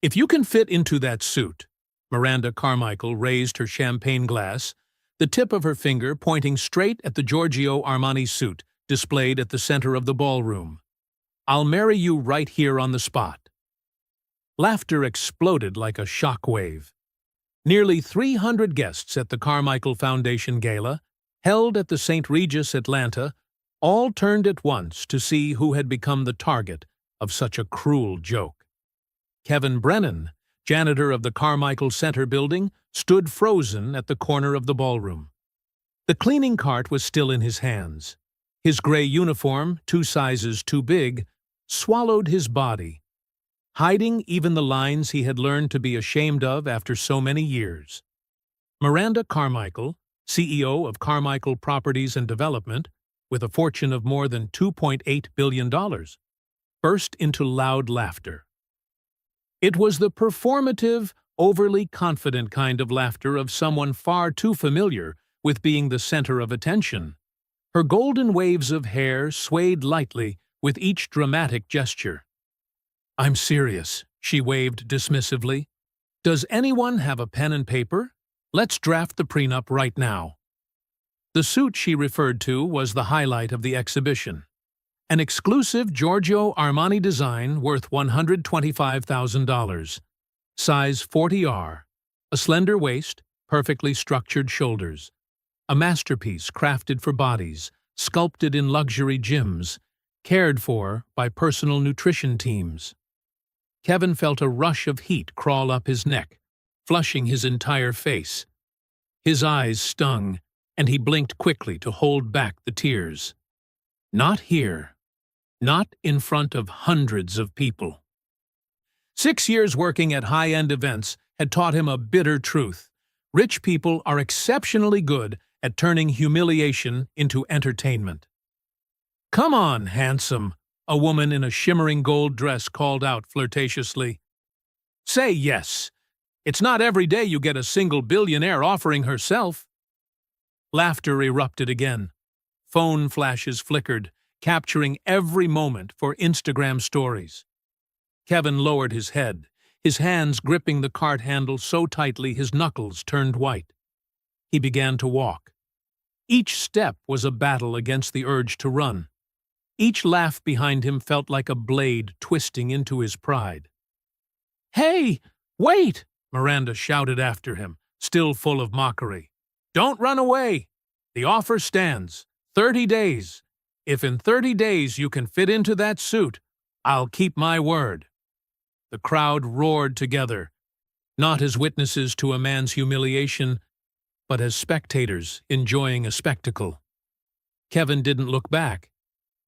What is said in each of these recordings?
If you can fit into that suit, Miranda Carmichael raised her champagne glass, the tip of her finger pointing straight at the Giorgio Armani suit displayed at the center of the ballroom. I'll marry you right here on the spot. Laughter exploded like a shock wave. Nearly 300 guests at the Carmichael Foundation Gala, held at the St. Regis, Atlanta, all turned at once to see who had become the target of such a cruel joke. Kevin Brennan, janitor of the Carmichael Center building, stood frozen at the corner of the ballroom. The cleaning cart was still in his hands. His gray uniform, 2 sizes too big, swallowed his body, hiding even the lines he had learned to be ashamed of after so many years. Miranda Carmichael, CEO of Carmichael Properties and Development, with a fortune of more than $2.8 billion, burst into loud laughter. It was the performative, overly confident kind of laughter of someone far too familiar with being the center of attention. Her golden waves of hair swayed lightly with each dramatic gesture. "I'm serious," she waved dismissively. "Does anyone have a pen and paper? Let's draft the prenup right now." The suit she referred to was the highlight of the exhibition. An exclusive Giorgio Armani design worth $125,000. Size 40R. A slender waist, perfectly structured shoulders. A masterpiece crafted for bodies, sculpted in luxury gyms, cared for by personal nutrition teams. Kevin felt a rush of heat crawl up his neck, flushing his entire face. His eyes stung, and he blinked quickly to hold back the tears. Not here. Not in front of hundreds of people. 6 years working at high-end events had taught him a bitter truth. Rich people are exceptionally good at turning humiliation into entertainment. "Come on, handsome," a woman in a shimmering gold dress called out flirtatiously. "Say yes. It's not every day you get a single billionaire offering herself." Laughter erupted again. Phone flashes flickered, capturing every moment for Instagram stories. Kevin lowered his head, his hands gripping the cart handle so tightly his knuckles turned white. He began to walk. Each step was a battle against the urge to run. Each laugh behind him felt like a blade twisting into his pride. "Hey, wait!" Miranda shouted after him, still full of mockery. "Don't run away! The offer stands. 30 days. If in 30 days you can fit into that suit, I'll keep my word." The crowd roared together, not as witnesses to a man's humiliation, but as spectators enjoying a spectacle. Kevin didn't look back.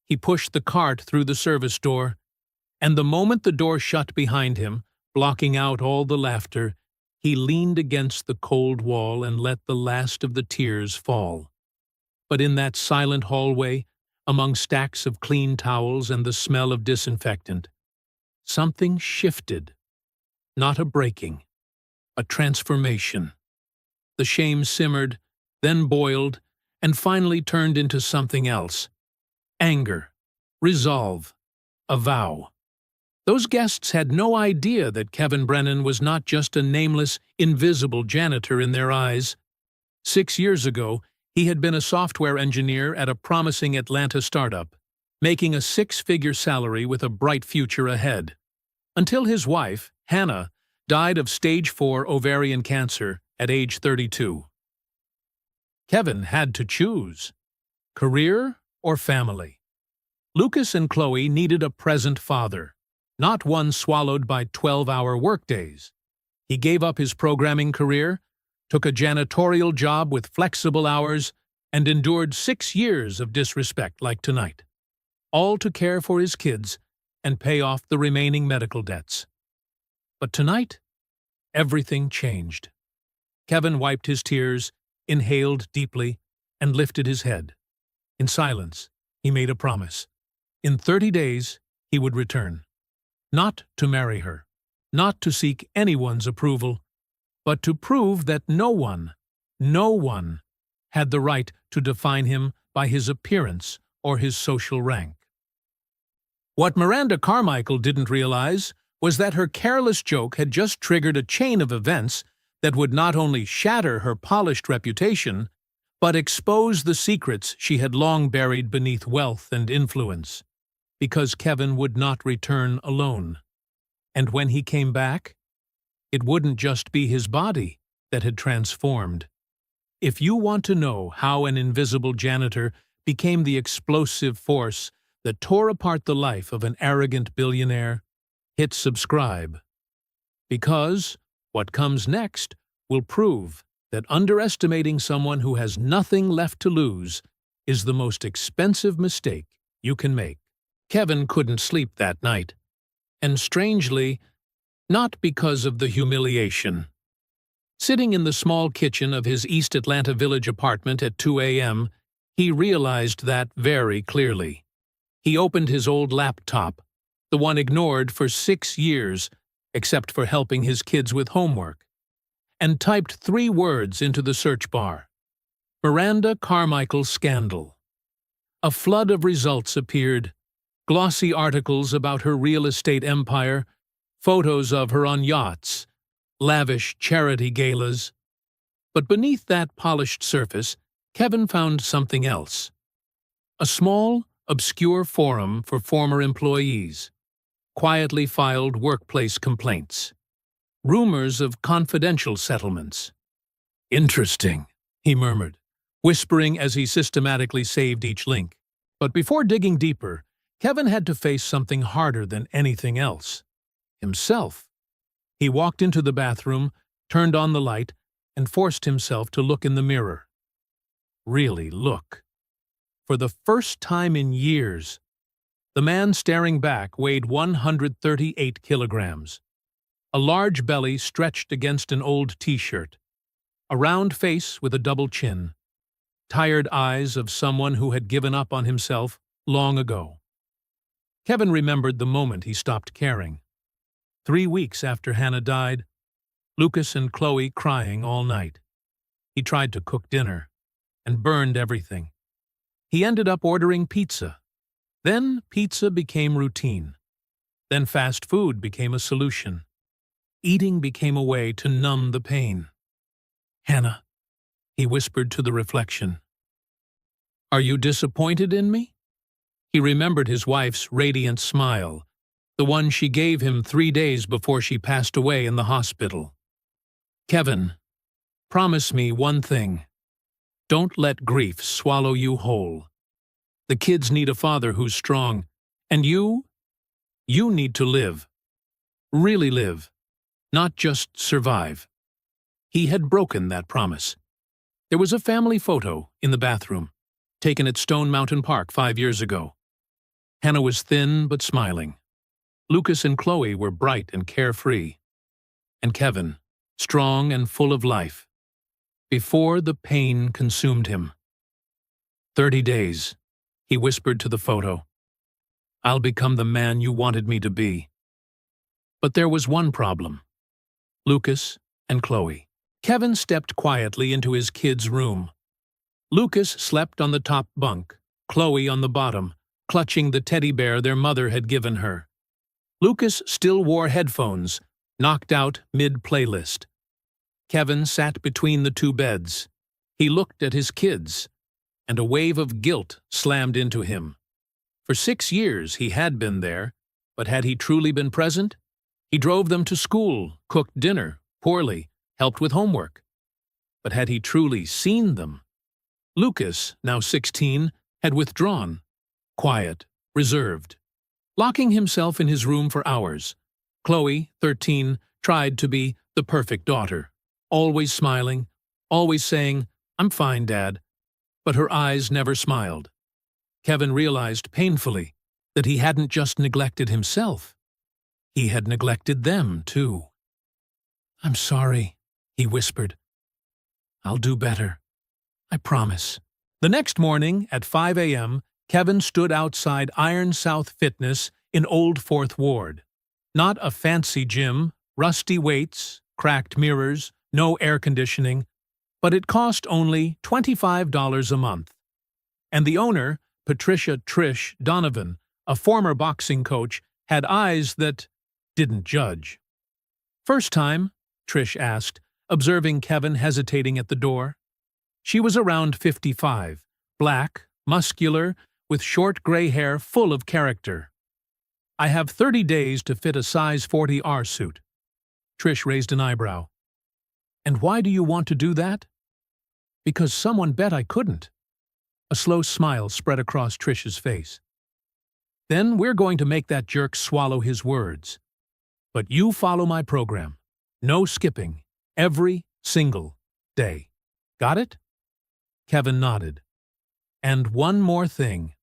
He pushed the cart through the service door, and the moment the door shut behind him, blocking out all the laughter, he leaned against the cold wall and let the last of the tears fall. But in that silent hallway, among stacks of clean towels and the smell of disinfectant, something shifted. Not a breaking, a transformation. The shame simmered, then boiled, and finally turned into something else. Anger, resolve, a vow. Those guests had no idea that Kevin Brennan was not just a nameless, invisible janitor in their eyes. 6 years ago, he had been a software engineer at a promising Atlanta startup, making a 6-figure salary with a bright future ahead. Until his wife, Hannah, died of stage 4 ovarian cancer at age 32. Kevin had to choose: career or family. Lucas and Chloe needed a present father, not one swallowed by 12-hour workdays. He gave up his programming career, took a janitorial job with flexible hours, and endured 6 years of disrespect like tonight, all to care for his kids and pay off the remaining medical debts. But tonight, everything changed. Kevin wiped his tears, inhaled deeply, and lifted his head. In silence, he made a promise. In 30 days, he would return. Not to marry her, not to seek anyone's approval, but to prove that no one had the right to define him by his appearance or his social rank. What Miranda Carmichael didn't realize was that her careless joke had just triggered a chain of events that would not only shatter her polished reputation, but expose the secrets she had long buried beneath wealth and influence, because Kevin would not return alone. And when he came back, it wouldn't just be his body that had transformed. If you want to know how an invisible janitor became the explosive force that tore apart the life of an arrogant billionaire, hit subscribe. Because what comes next will prove that underestimating someone who has nothing left to lose is the most expensive mistake you can make. Kevin couldn't sleep that night. And strangely, not because of the humiliation. Sitting in the small kitchen of his East Atlanta Village apartment at 2 a.m., he realized that very clearly. He opened his old laptop, the one ignored for 6 years, except for helping his kids with homework, and typed 3 words into the search bar: Miranda Carmichael scandal. A flood of results appeared: glossy articles about her real estate empire, photos of her on yachts, lavish charity galas. But beneath that polished surface, Kevin found something else. A small, obscure forum for former employees, quietly filed workplace complaints, rumors of confidential settlements. Interesting, he murmured, whispering as he systematically saved each link. But before digging deeper, Kevin had to face something harder than anything else: himself. He walked into the bathroom, turned on the light, and forced himself to look in the mirror. Really look. For the first time in years, the man staring back weighed 138 kilograms. A large belly stretched against an old t-shirt. A round face with a double chin. Tired eyes of someone who had given up on himself long ago. Kevin remembered the moment he stopped caring. 3 weeks after Hannah died, Lucas and Chloe crying all night. He tried to cook dinner and burned everything. He ended up ordering pizza. Then pizza became routine. Then fast food became a solution. Eating became a way to numb the pain. Hannah, he whispered to the reflection. Are you disappointed in me? He remembered his wife's radiant smile, the one she gave him 3 days before she passed away in the hospital. Kevin, promise me one thing. Don't let grief swallow you whole. The kids need a father who's strong, and you need to live. Really live, not just survive. He had broken that promise. There was a family photo in the bathroom, taken at Stone Mountain Park 5 years ago. Hannah was thin but smiling. Lucas and Chloe were bright and carefree. And Kevin, strong and full of life, before the pain consumed him. 30 days, he whispered to the photo. I'll become the man you wanted me to be. But there was one problem. Lucas and Chloe. Kevin stepped quietly into his kids' room. Lucas slept on the top bunk, Chloe on the bottom, clutching the teddy bear their mother had given her. Lucas still wore headphones, knocked out mid-playlist. Kevin sat between the 2 beds. He looked at his kids, and a wave of guilt slammed into him. For 6 years he had been there, but had he truly been present? He drove them to school, cooked dinner, poorly, helped with homework. But had he truly seen them? Lucas, now 16, had withdrawn, quiet, reserved, locking himself in his room for hours. Chloe, 13, tried to be the perfect daughter, always smiling, always saying, I'm fine, Dad, but her eyes never smiled. Kevin realized painfully that he hadn't just neglected himself. He had neglected them, too. I'm sorry, he whispered. I'll do better. I promise. The next morning, at 5 a.m., Kevin stood outside Iron South Fitness in Old Fourth Ward. Not a fancy gym, rusty weights, cracked mirrors, no air conditioning, but it cost only $25 a month. And the owner, Patricia Trish Donovan, a former boxing coach, had eyes that didn't judge. "First time?" Trish asked, observing Kevin hesitating at the door. She was around 55, black, muscular, with short gray hair full of character. "I have 30 days to fit a size 40R suit." Trish raised an eyebrow. "And why do you want to do that?" "Because someone bet I couldn't." A slow smile spread across Trish's face. "Then we're going to make that jerk swallow his words. But you follow my program. No skipping. Every single day. Got it?" Kevin nodded. "And one more thing."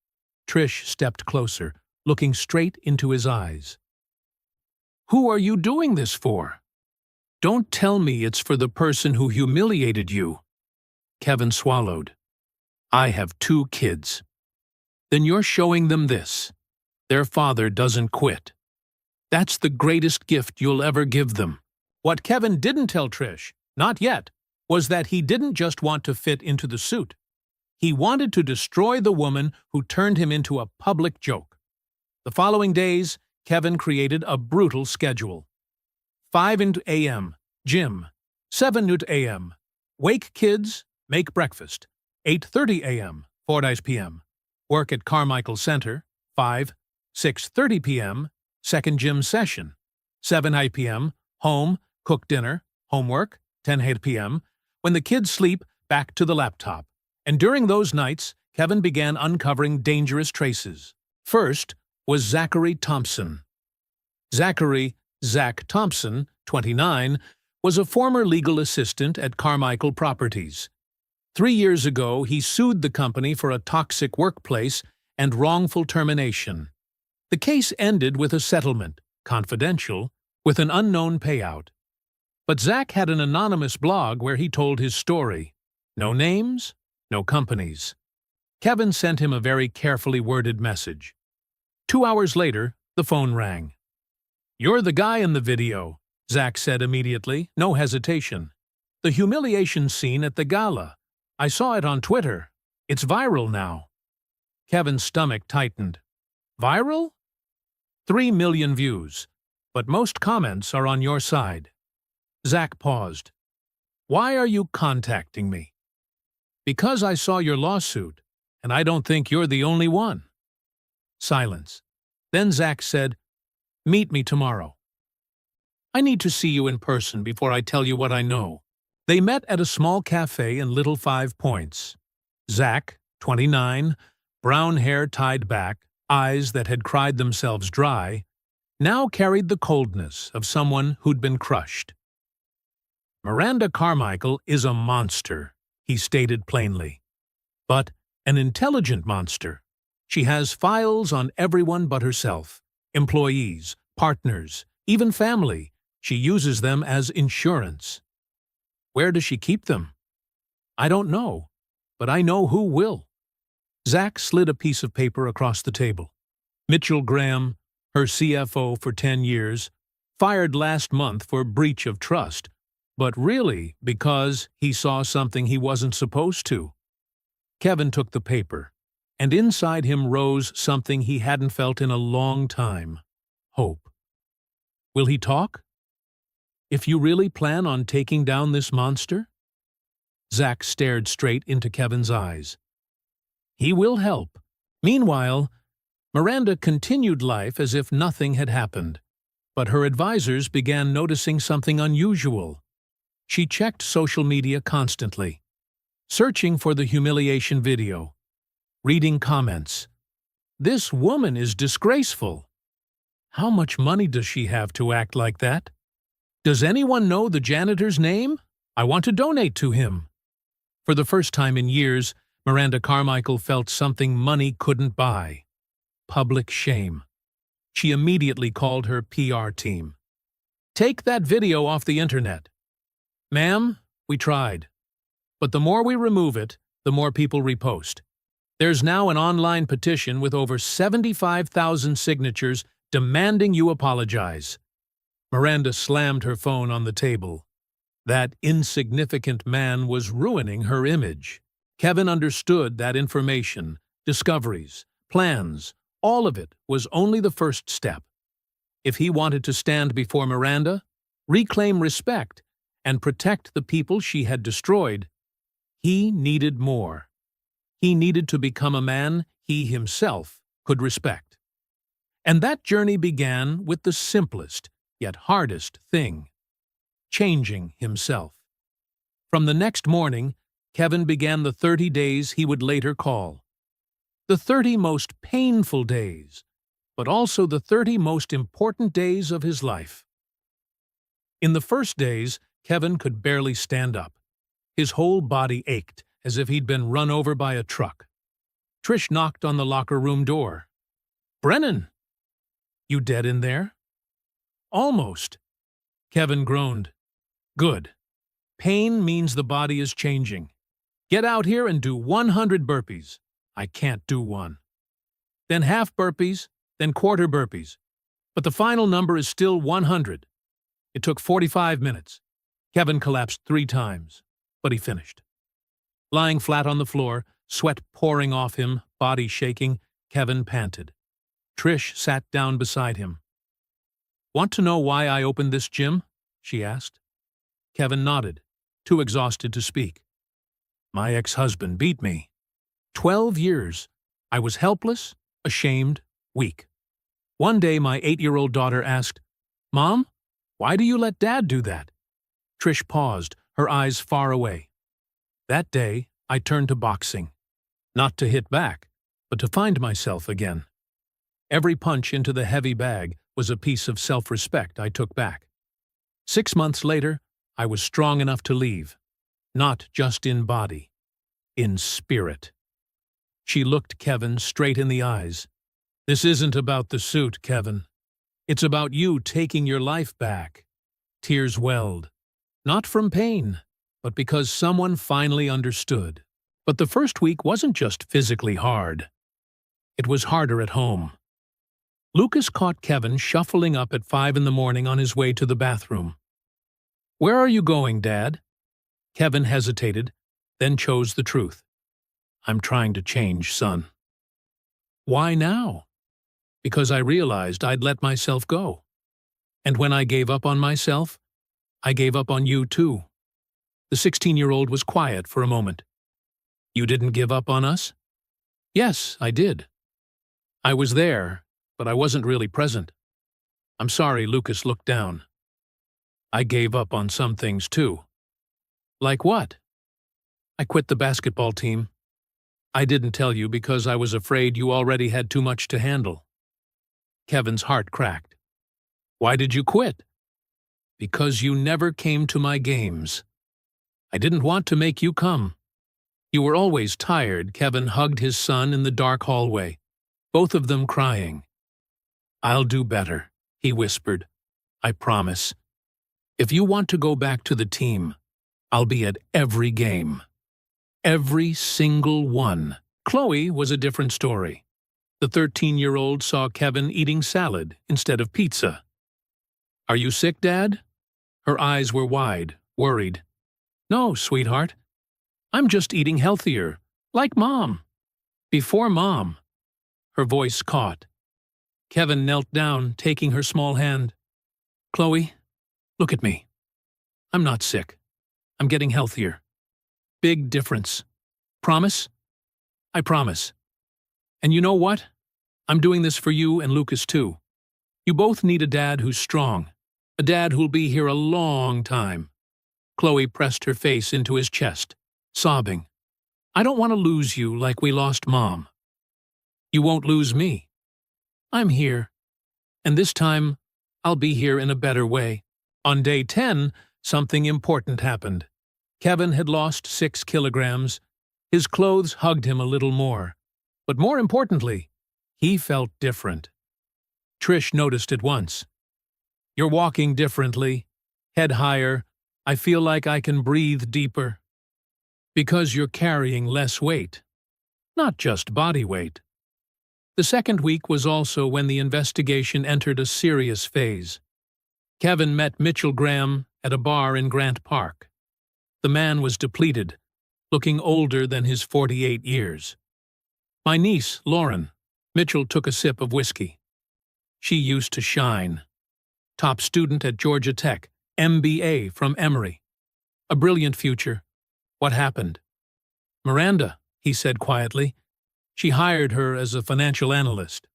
Trish stepped closer, looking straight into his eyes. "Who are you doing this for? Don't tell me it's for the person who humiliated you." Kevin swallowed. "I have 2 kids. Then you're showing them this. Their father doesn't quit. That's the greatest gift you'll ever give them." What Kevin didn't tell Trish, not yet, was that he didn't just want to fit into the suit. He wanted to destroy the woman who turned him into a public joke. The following days, Kevin created a brutal schedule. 5 a.m., gym. 7 a.m., wake kids, make breakfast. 8:30 a.m., 4 p.m., work at Carmichael Center. 6:30 p.m., second gym session. 7 p.m., home, cook dinner, homework. 10 p.m., when the kids sleep, back to the laptop. And during those nights, Kevin began uncovering dangerous traces. First was Zachary Thompson. Zach Thompson, 29, was a former legal assistant at Carmichael Properties. 3 years ago, he sued the company for a toxic workplace and wrongful termination. The case ended with a settlement, confidential, with an unknown payout. But Zach had an anonymous blog where he told his story. No names, no companies. Kevin sent him a very carefully worded message. 2 hours later, the phone rang. "You're the guy in the video," Zach said immediately, no hesitation. "The humiliation scene at the gala. I saw it on Twitter. It's viral now." Kevin's stomach tightened. "Viral?" 3 million views, but most comments are on your side. Zach paused. "Why are you contacting me?" "Because I saw your lawsuit, and I don't think you're the only one." Silence. Then Zach said, "Meet me tomorrow. I need to see you in person before I tell you what I know." They met at a small cafe in Little 5 Points. Zach, 29, brown hair tied back, eyes that had cried themselves dry, now carried the coldness of someone who'd been crushed. "Miranda Carmichael is a monster," he stated plainly. "But an intelligent monster. She has files on everyone but herself, employees, partners, even family. She uses them as insurance." "Where does she keep them?" "I don't know, but I know who will." Zach slid a piece of paper across the table. "Mitchell Graham, her CFO for 10 years, fired last month for breach of trust, but really because he saw something he wasn't supposed to." Kevin took the paper, and inside him rose something he hadn't felt in a long time: hope. Will he talk? If you really plan on taking down this monster? Zach stared straight into Kevin's eyes. He will help. Meanwhile, Miranda continued life as if nothing had happened, but her advisors began noticing something unusual. She checked social media constantly, searching for the humiliation video, reading comments. "This woman is disgraceful. How much money does she have to act like that? Does anyone know the janitor's name? I want to donate to him." For the first time in years, Miranda Carmichael felt something money couldn't buy: public shame. She immediately called her PR team. "Take that video off the internet." "Ma'am, we tried. But the more we remove it, the more people repost. There's now an online petition with over 75,000 signatures demanding you apologize." Miranda slammed her phone on the table. That insignificant man was ruining her image. Kevin understood that information, discoveries, plans, all of it was only the first step. If he wanted to stand before Miranda, reclaim respect, and protect the people she had destroyed, he needed more. He needed to become a man he himself could respect. And that journey began with the simplest, yet hardest thing: changing himself. From the next morning, Kevin began the 30 days he would later call the 30 most painful days, but also the 30 most important days of his life. In the first days, Kevin could barely stand up. His whole body ached, as if he'd been run over by a truck. Trish knocked on the locker room door. "Brennan! You dead in there?" "Almost." Kevin groaned. "Good. Pain means the body is changing. Get out here and do 100 burpees. I can't do one. Then half burpees, then quarter burpees. But the final number is still 100. It took 45 minutes. Kevin collapsed 3 times, but he finished. Lying flat on the floor, sweat pouring off him, body shaking, Kevin panted. Trish sat down beside him. "Want to know why I opened this gym?" she asked. Kevin nodded, too exhausted to speak. "My ex-husband beat me. 12 years. I was helpless, ashamed, weak. One day my 8-year-old daughter asked, 'Mom, why do you let Dad do that?' Trish paused, her eyes far away. That day, I turned to boxing. Not to hit back, but to find myself again. Every punch into the heavy bag was a piece of self-respect I took back. 6 months later, I was strong enough to leave. Not just in body, in spirit." She looked Kevin straight in the eyes. "This isn't about the suit, Kevin. It's about you taking your life back." Tears welled. Not from pain, but because someone finally understood. But the first week wasn't just physically hard. It was harder at home. Lucas caught Kevin shuffling up at 5 in the morning on his way to the bathroom. "Where are you going, Dad?" Kevin hesitated, then chose the truth. "I'm trying to change, son." "Why now?" "Because I realized I'd let myself go. And when I gave up on myself, I gave up on you too." The 16-year-old was quiet for a moment. "You didn't give up on us?" "Yes, I did. I was there, but I wasn't really present." "I'm sorry," Lucas looked down. "I gave up on some things too." "Like what?" "I quit the basketball team. I didn't tell you because I was afraid you already had too much to handle." Kevin's heart cracked. "Why did you quit?" "Because you never came to my games. I didn't want to make you come." "You were always tired." Kevin hugged his son in the dark hallway, both of them crying. "I'll do better," he whispered. "I promise. If you want to go back to the team, I'll be at every game. Every single one." Chloe was a different story. The 13-year-old saw Kevin eating salad instead of pizza. "Are you sick, Dad?" Her eyes were wide, worried. "No, sweetheart. I'm just eating healthier, like Mom. Before Mom." Her voice caught. Kevin knelt down, taking her small hand. "Chloe, look at me. I'm not sick. I'm getting healthier. Big difference. Promise?" "I promise. And you know what? I'm doing this for you and Lucas too. You both need a dad who's strong, a dad who'll be here a long time." Chloe pressed her face into his chest, sobbing. "I don't want to lose you like we lost Mom." "You won't lose me. I'm here. And this time, I'll be here in a better way." On day 10, something important happened. Kevin had lost 6 kilograms. His clothes hugged him a little more. But more importantly, he felt different. Trish noticed at once. "You're walking differently. Head higher. I feel like I can breathe deeper." "Because you're carrying less weight. Not just body weight." The second week was also when the investigation entered a serious phase. Kevin met Mitchell Graham at a bar in Grant Park. The man was depleted, looking older than his 48 years. "My niece, Lauren." Mitchell took a sip of whiskey. "She used to shine. top student at Georgia Tech, MBA from Emory. A brilliant future. What happened? Miranda, he said quietly. She hired her as a financial analyst.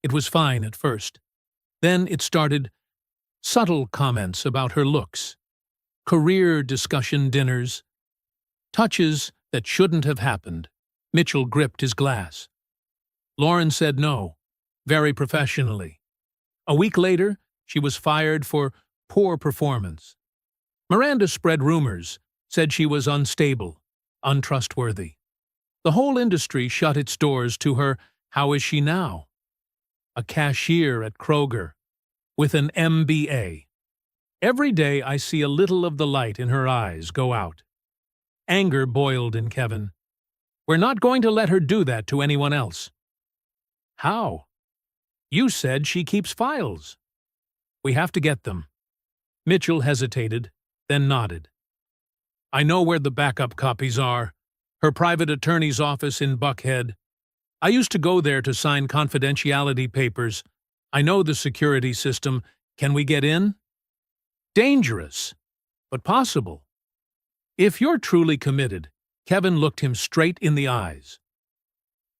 It was fine at first. Then it started subtle comments about her looks, career discussion dinners, touches that shouldn't have happened. Mitchell gripped his glass. Lauren said no, very professionally. A week later, she was fired for poor performance. Miranda spread rumors, said she was unstable, untrustworthy. The whole industry shut its doors to her. How is she now? A cashier at Kroger, with an MBA. Every day I see a little of the light in her eyes go out. Anger boiled in Kevin. We're not going to let her do that to anyone else. How? You said she keeps files. We have to get them. Mitchell hesitated, then nodded. I know where the backup copies are. Her private attorney's office in Buckhead. I used to go there to sign confidentiality papers. I know the security system. Can we get in? Dangerous, but possible. If you're truly committed, Kevin looked him straight in the eyes.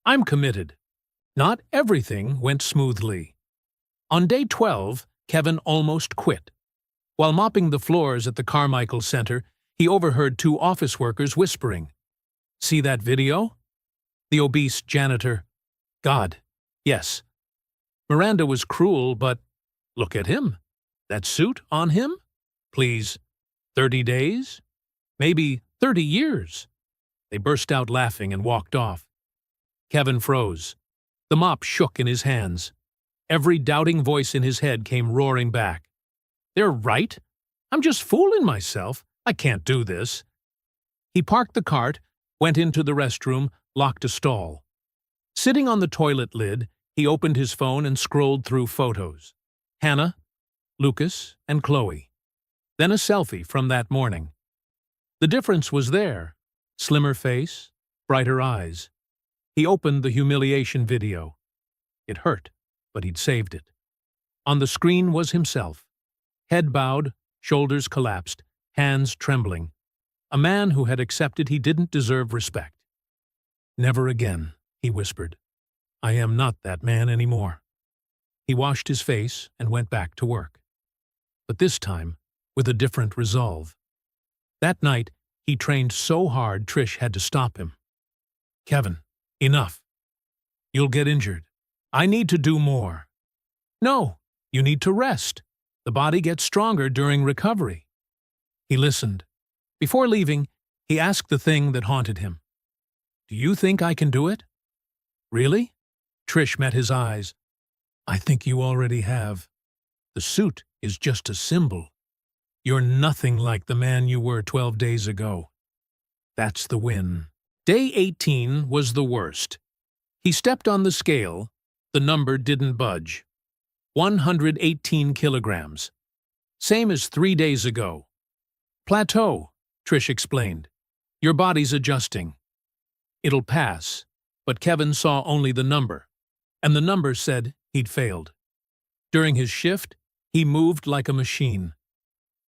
I'm committed. Not everything went smoothly. On day 12, Kevin almost quit. While mopping the floors at the Carmichael Center, he overheard two office workers whispering. See that video? The obese janitor. God, yes. Miranda was cruel, but look at him. That suit on him? Please, 30 days? Maybe 30 years. They burst out laughing and walked off. Kevin froze. The mop shook in his hands. Every doubting voice in his head came roaring back. They're right. I'm just fooling myself. I can't do this. He parked the cart, went into the restroom, locked a stall. Sitting on the toilet lid, he opened his phone and scrolled through photos. Hannah, Lucas, and Chloe. Then a selfie from that morning. The difference was there. Slimmer face, brighter eyes. He opened the humiliation video. It hurt, but he'd saved it. On the screen was himself. Head bowed, shoulders collapsed, hands trembling. A man who had accepted he didn't deserve respect. Never again, he whispered. I am not that man anymore. He washed his face and went back to work. But this time, with a different resolve. That night, he trained so hard Trish had to stop him. Kevin, enough. You'll get injured. I need to do more. No, you need to rest. The body gets stronger during recovery. He listened. Before leaving, he asked the thing that haunted him. Do you think I can do it? Really? Trish met his eyes. I think you already have. The suit is just a symbol. You're nothing like the man you were 12 days ago. That's the win. Day 18 was the worst. He stepped on the scale. The number didn't budge. 118 kilograms. Same as 3 days ago. Plateau, Trish explained. Your body's adjusting. It'll pass. But Kevin saw only the number, and the number said he'd failed. During his shift, he moved like a machine.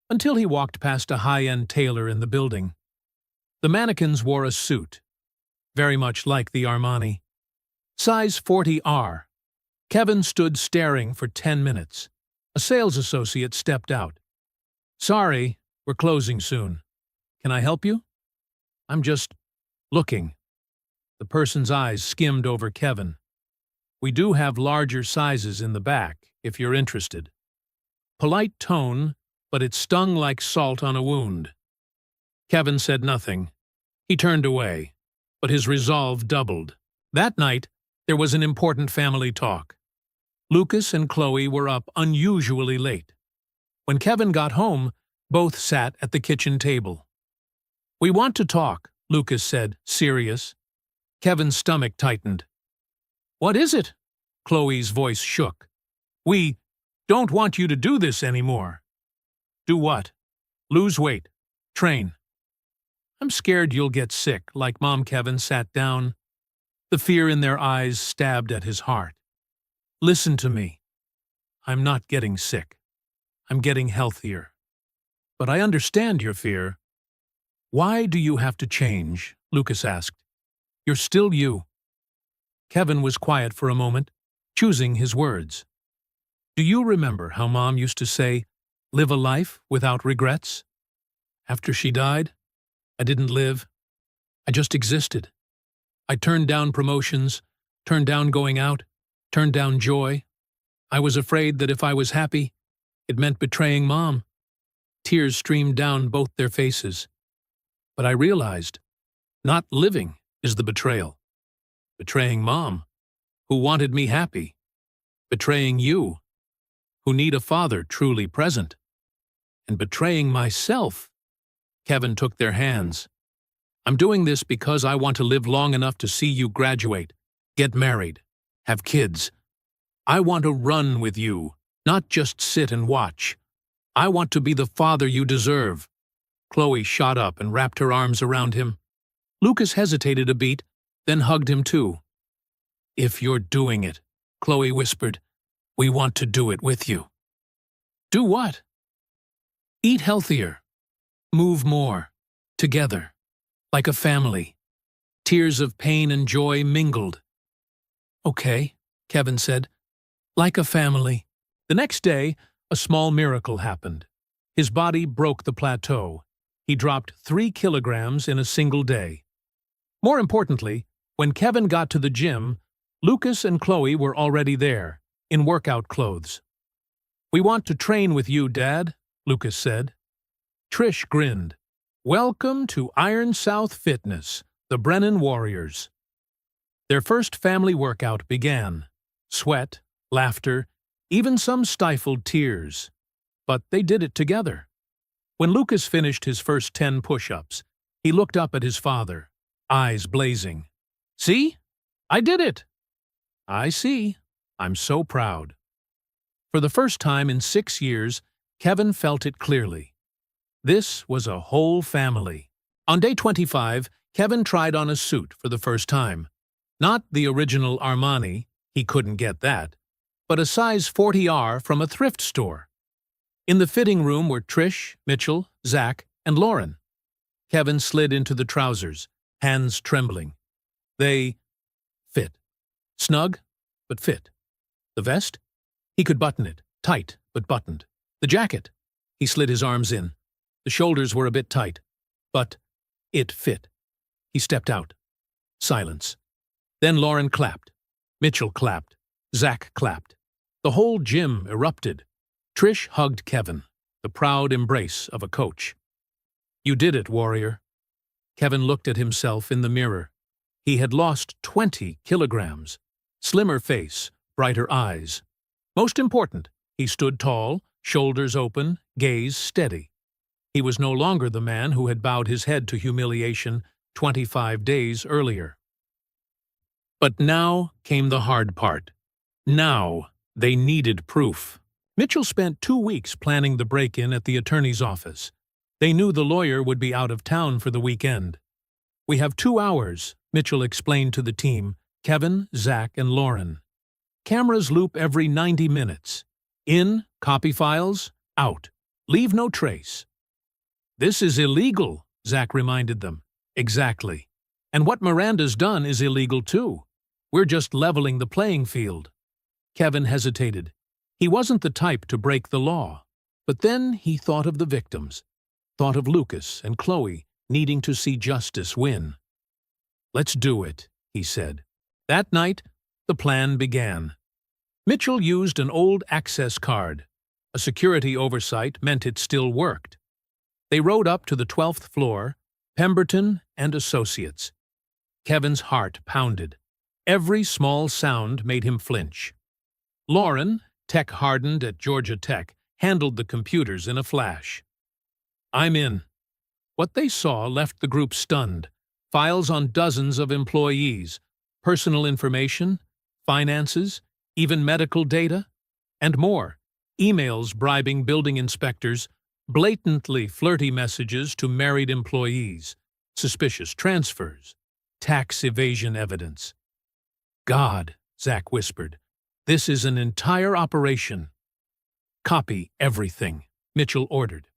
Until he walked past a high-end tailor in the building. The mannequins wore a suit, very much like the Armani. Size 40R. Kevin stood staring for 10 minutes. A sales associate stepped out. Sorry, we're closing soon. Can I help you? I'm just looking. The person's eyes skimmed over Kevin. We do have larger sizes in the back, if you're interested. Polite tone, but it stung like salt on a wound. Kevin said nothing. He turned away, but his resolve doubled. That night, there was an important family talk. Lucas and Chloe were up unusually late. When Kevin got home, both sat at the kitchen table. We want to talk, Lucas said, serious. Kevin's stomach tightened. What is it? Chloe's voice shook. We don't want you to do this anymore. Do what? Lose weight. Train. I'm scared you'll get sick, like Mom. Kevin sat down. The fear in their eyes stabbed at his heart. Listen to me. I'm not getting sick. I'm getting healthier. But I understand your fear. Why do you have to change? Lucas asked. You're still you. Kevin was quiet for a moment, choosing his words. Do you remember how Mom used to say, live a life without regrets? After she died, I didn't live. I just existed. I turned down promotions, turned down going out, turned down joy. I was afraid that if I was happy, it meant betraying Mom. Tears streamed down both their faces. But I realized, not living is the betrayal. Betraying Mom, who wanted me happy. Betraying you, who need a father truly present. And betraying myself. Kevin took their hands. I'm doing this because I want to live long enough to see you graduate, get married, have kids. I want to run with you, not just sit and watch. I want to be the father you deserve. Chloe shot up and wrapped her arms around him. Lucas hesitated a beat, then hugged him too. If you're doing it, Chloe whispered, we want to do it with you. Do what? Eat healthier. Move more. Together. Like a family. Tears of pain and joy mingled. Okay, Kevin said. Like a family. The next day, a small miracle happened. His body broke the plateau. He dropped 3 kilograms in a single day. More importantly, when Kevin got to the gym, Lucas and Chloe were already there, in workout clothes. We want to train with you, Dad, Lucas said. Trish grinned. Welcome to Iron South Fitness, the Brennan Warriors. Their first family workout began. Sweat, laughter, even some stifled tears. But they did it together. When Lucas finished his first 10 push-ups, he looked up at his father, eyes blazing. See? I did it! I see. I'm so proud. For the first time in 6 years, Kevin felt it clearly. This was a whole family. On day 25, Kevin tried on a suit for the first time. Not the original Armani, he couldn't get that, but a size 40R from a thrift store. In the fitting room were Trish, Mitchell, Zach, and Lauren. Kevin slid into the trousers, hands trembling. They fit. Snug, but fit. The vest? He could button it, tight, but buttoned. The jacket? He slid his arms in. The shoulders were a bit tight, but it fit. He stepped out. Silence. Then Lauren clapped. Mitchell clapped. Zach clapped. The whole gym erupted. Trish hugged Kevin, the proud embrace of a coach. You did it, warrior. Kevin looked at himself in the mirror. He had lost 20 kilograms. Slimmer face, brighter eyes. Most important, he stood tall, shoulders open, gaze steady. He was no longer the man who had bowed his head to humiliation 25 days earlier. But now came the hard part. Now they needed proof. Mitchell spent 2 weeks planning the break-in at the attorney's office. They knew the lawyer would be out of town for the weekend. We have 2 hours, Mitchell explained to the team, Kevin, Zach, and Lauren. Cameras loop every 90 minutes. In, copy files, out. Leave no trace. This is illegal, Zach reminded them. Exactly. And what Miranda's done is illegal too. We're just leveling the playing field. Kevin hesitated. He wasn't the type to break the law. But then he thought of the victims. Thought of Lucas and Chloe needing to see justice win. Let's do it, he said. That night, the plan began. Mitchell used an old access card. A security oversight meant it still worked. They rode up to the 12th floor, Pemberton and Associates. Kevin's heart pounded. Every small sound made him flinch. Lauren, tech-hardened at Georgia Tech, handled the computers in a flash. I'm in. What they saw left the group stunned. Files on dozens of employees, personal information, finances, even medical data, and more. Emails bribing building inspectors, blatantly flirty messages to married employees, suspicious transfers, tax evasion evidence. God, Zach whispered, this is an entire operation. Copy everything, Mitchell ordered.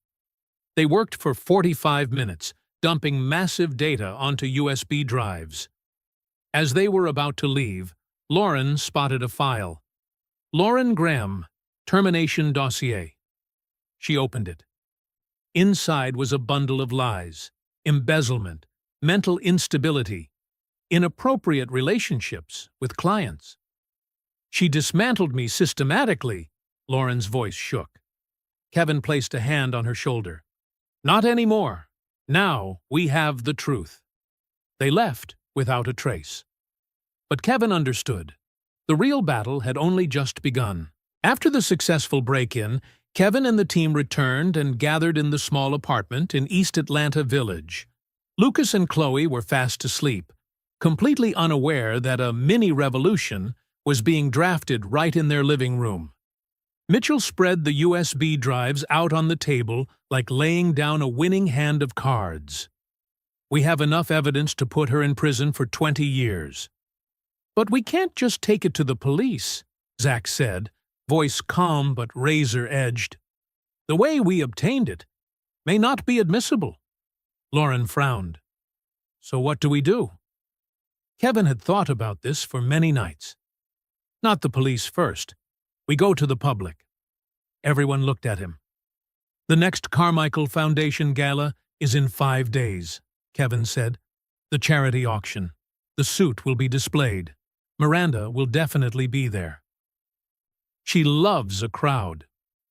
They worked for 45 minutes, dumping massive data onto USB drives. As they were about to leave, Lauren spotted a file. Lauren Graham, Termination Dossier. She opened it. Inside was a bundle of lies, embezzlement, mental instability, inappropriate relationships with clients. She dismantled me systematically, Lauren's voice shook. Kevin placed a hand on her shoulder. Not anymore. Now we have the truth. They left without a trace. But Kevin understood. The real battle had only just begun. After the successful break-in, Kevin and the team returned and gathered in the small apartment in East Atlanta Village. Lucas and Chloe were fast asleep, completely unaware that a mini-revolution was being drafted right in their living room. Mitchell spread the USB drives out on the table like laying down a winning hand of cards. We have enough evidence to put her in prison for 20 years. But we can't just take it to the police, Zach said, voice calm but razor-edged. The way we obtained it may not be admissible. Lauren frowned. So what do we do? Kevin had thought about this for many nights. Not the police first. We go to the public. Everyone looked at him. The next Carmichael Foundation Gala is in 5 days, Kevin said. The charity auction. The suit will be displayed. Miranda will definitely be there. She loves a crowd.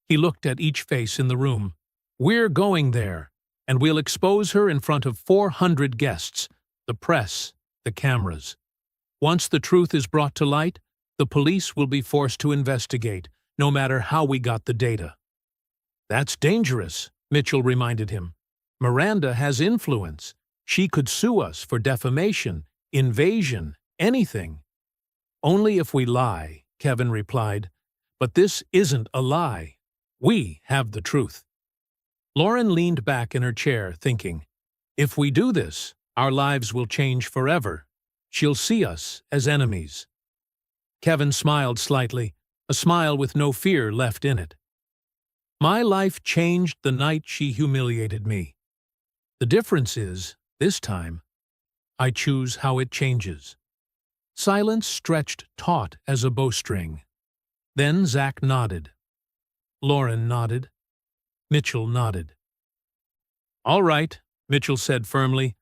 He looked at each face in the room. We're going there, and we'll expose her in front of 400 guests, the press, the cameras. Once the truth is brought to light, the police will be forced to investigate, no matter how we got the data. That's dangerous, Mitchell reminded him. Miranda has influence. She could sue us for defamation, invasion, anything. Only if we lie, Kevin replied. But this isn't a lie. We have the truth. Lauren leaned back in her chair, thinking, if we do this, our lives will change forever. She'll see us as enemies. Kevin smiled slightly, a smile with no fear left in it. My life changed the night she humiliated me. The difference is, this time, I choose how it changes. Silence stretched taut as a bowstring. Then Zach nodded. Lauren nodded. Mitchell nodded. All right, Mitchell said firmly,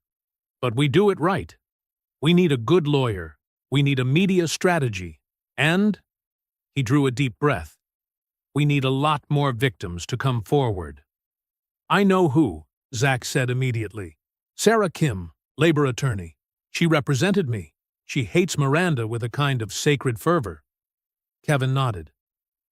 but we do it right. We need a good lawyer. We need a media strategy. And, he drew a deep breath, we need a lot more victims to come forward. I know who, Zach said immediately. Sarah Kim, labor attorney. She represented me. She hates Miranda with a kind of sacred fervor. Kevin nodded.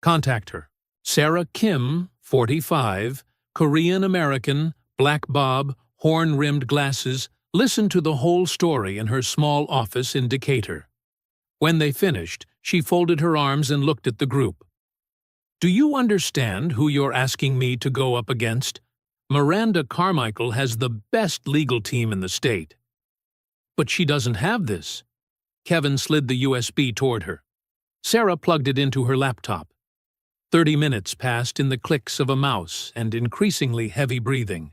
Contact her. Sarah Kim, 45, Korean-American, black bob, horn-rimmed glasses, listened to the whole story in her small office in Decatur. When they finished, she folded her arms and looked at the group. Do you understand who you're asking me to go up against? Miranda Carmichael has the best legal team in the state. But she doesn't have this. Kevin slid the USB toward her. Sarah plugged it into her laptop. 30 minutes passed in the clicks of a mouse and increasingly heavy breathing.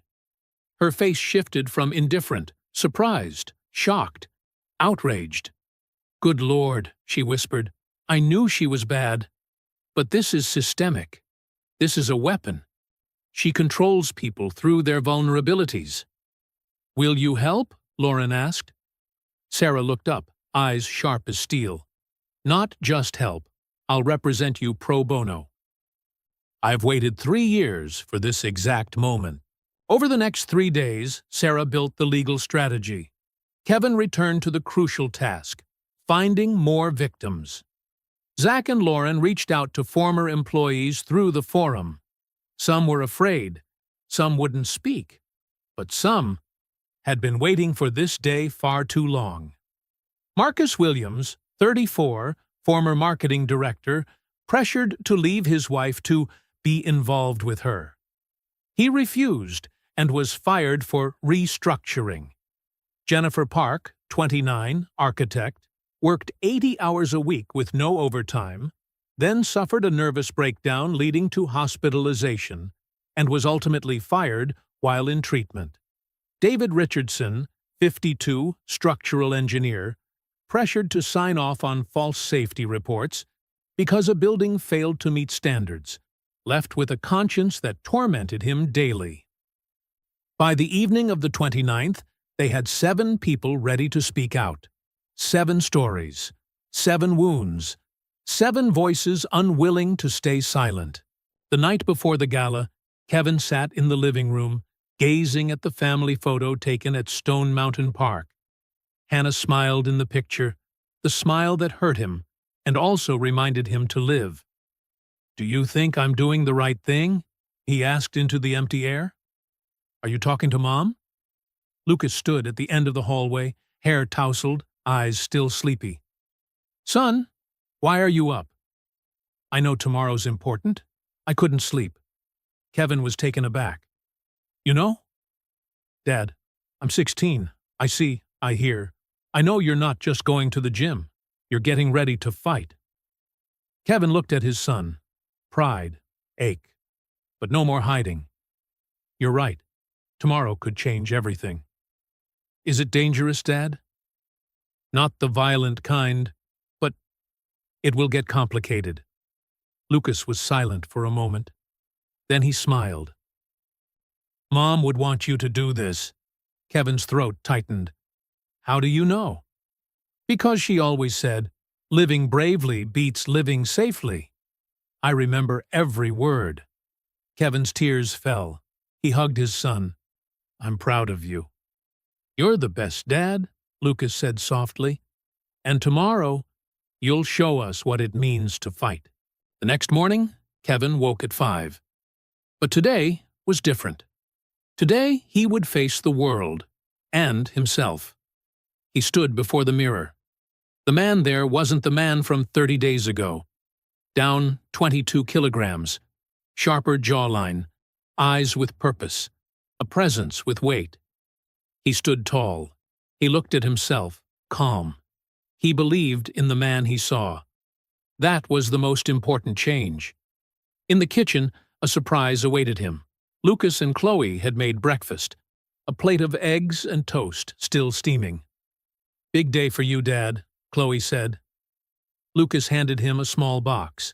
Her face shifted from indifferent, surprised, shocked, outraged. Good Lord, she whispered. I knew she was bad. But this is systemic. This is a weapon. She controls people through their vulnerabilities. Will you help? Lauren asked. Sarah looked up, eyes sharp as steel. Not just help. I'll represent you pro bono. I've waited 3 years for this exact moment. Over the next 3 days, Sarah built the legal strategy. Kevin returned to the crucial task, finding more victims. Zach and Lauren reached out to former employees through the forum. Some were afraid, some wouldn't speak, but some had been waiting for this day far too long. Marcus Williams, 34, former marketing director, pressured to leave his wife to be involved with her. He refused and was fired for restructuring. Jennifer Park, 29, architect, worked 80 hours a week with no overtime, then suffered a nervous breakdown leading to hospitalization, and was ultimately fired while in treatment. David Richardson, 52, structural engineer, pressured to sign off on false safety reports because a building failed to meet standards, left with a conscience that tormented him daily. By the evening of the 29th, they had 7 people ready to speak out. 7 stories, 7 wounds, 7 voices unwilling to stay silent. The night before the gala, Kevin sat in the living room, gazing at the family photo taken at Stone Mountain Park. Hannah smiled in the picture, the smile that hurt him, and also reminded him to live. "Do you think I'm doing the right thing?" he asked into the empty air. "Are you talking to Mom?" Lucas stood at the end of the hallway, hair tousled, eyes still sleepy. "Son, why are you up?" "I know tomorrow's important. I couldn't sleep." Kevin was taken aback. "You know?" "Dad, I'm 16. I see, I hear. I know you're not just going to the gym. You're getting ready to fight." Kevin looked at his son. Pride, ache, but no more hiding. "You're right. Tomorrow could change everything." "Is it dangerous, Dad?" "Not the violent kind, but it will get complicated." Lucas was silent for a moment. Then he smiled. "Mom would want you to do this." Kevin's throat tightened. "How do you know?" "Because she always said, 'Living bravely beats living safely.'" I remember every word. Kevin's tears fell. He hugged his son. "I'm proud of you." "You're the best dad," Lucas said softly. "And tomorrow, you'll show us what it means to fight." The next morning, Kevin woke at 5. But today was different. Today, he would face the world and himself. He stood before the mirror. The man there wasn't the man from 30 days ago. Down 22 kilograms, sharper jawline, eyes with purpose, a presence with weight. He stood tall. He looked at himself, calm. He believed in the man he saw. That was the most important change. In the kitchen, a surprise awaited him. Lucas and Chloe had made breakfast, a plate of eggs and toast still steaming. "Big day for you, Dad," Chloe said. Lucas handed him a small box,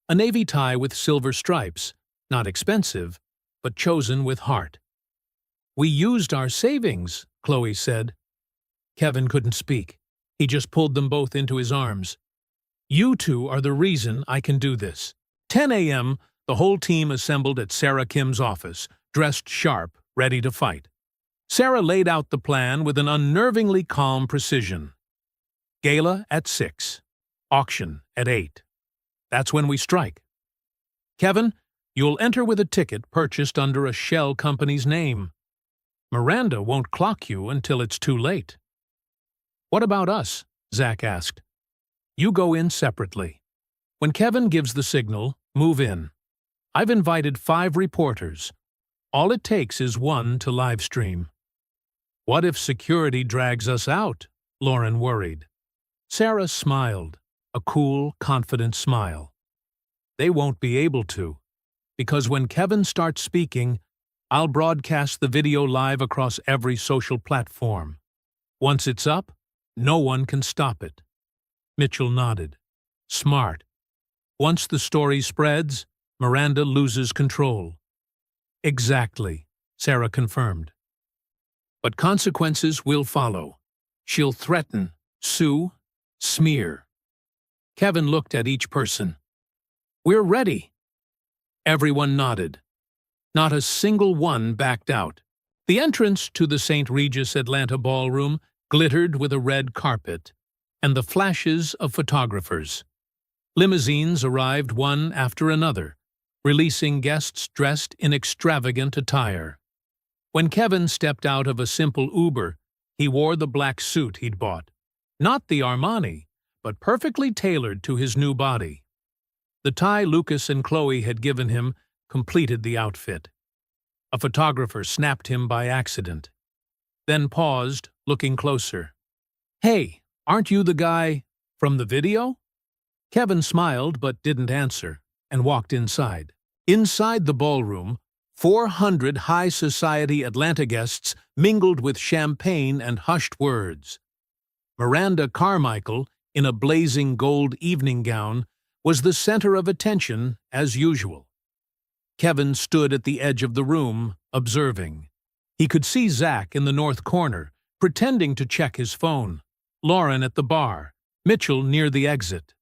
a navy tie with silver stripes, not expensive, but chosen with heart. "We used our savings," Chloe said. Kevin couldn't speak. He just pulled them both into his arms. "You two are the reason I can do this." 10 a.m., the whole team assembled at Sarah Kim's office, dressed sharp, ready to fight. Sarah laid out the plan with an unnervingly calm precision. Gala at 6. Auction at 8. That's when we strike. "Kevin, you'll enter with a ticket purchased under a shell company's name. Miranda won't clock you until it's too late." "What about us?" Zach asked. "You go in separately. When Kevin gives the signal, move in. I've invited 5 reporters. All it takes is 1 to live stream." "What if security drags us out?" Lauren worried. Sarah smiled, a cool, confident smile. "They won't be able to, because when Kevin starts speaking, I'll broadcast the video live across every social platform. Once it's up, no one can stop it." Mitchell nodded. "Smart. Once the story spreads, Miranda loses control." "Exactly," Sarah confirmed. "But consequences will follow. She'll threaten, sue, smear." Kevin looked at each person. "We're ready." Everyone nodded. Not a single one backed out. The entrance to the St. Regis Atlanta ballroom glittered with a red carpet and the flashes of photographers. Limousines arrived one after another, releasing guests dressed in extravagant attire. When Kevin stepped out of a simple Uber, he wore the black suit he'd bought. Not the Armani, but perfectly tailored to his new body. The tie Lucas and Chloe had given him completed the outfit. A photographer snapped him by accident, then paused, looking closer. "Hey, aren't you the guy from the video?" Kevin smiled but didn't answer, and walked inside. Inside the ballroom, 400 high society Atlanta guests mingled with champagne and hushed words. Miranda Carmichael, in a blazing gold evening gown, was the center of attention as usual. Kevin stood at the edge of the room, observing. He could see Zach in the north corner, pretending to check his phone, Lauren at the bar, Mitchell near the exit.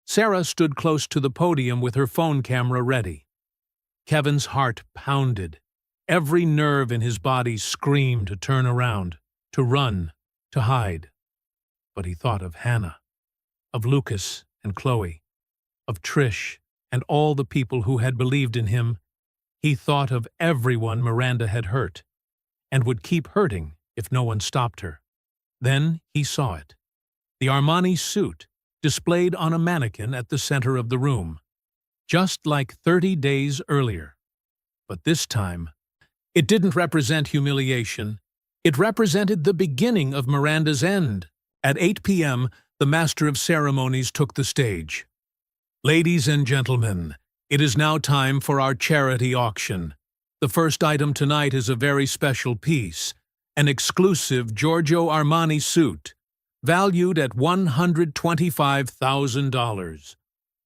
Sarah stood close to the podium with her phone camera ready. Kevin's heart pounded. Every nerve in his body screamed to turn around, to run, to hide. But he thought of Hannah, of Lucas and Chloe, of Trish and all the people who had believed in him. He thought of everyone Miranda had hurt, and would keep hurting if no one stopped her. Then he saw it. The Armani suit, displayed on a mannequin at the center of the room, just like 30 days earlier. But this time, it didn't represent humiliation. It represented the beginning of Miranda's end. At 8 p.m., the Master of Ceremonies took the stage. Ladies and gentlemen, it is now time for our charity auction. The first item tonight is a very special piece, an exclusive Giorgio Armani suit, valued at $125,000.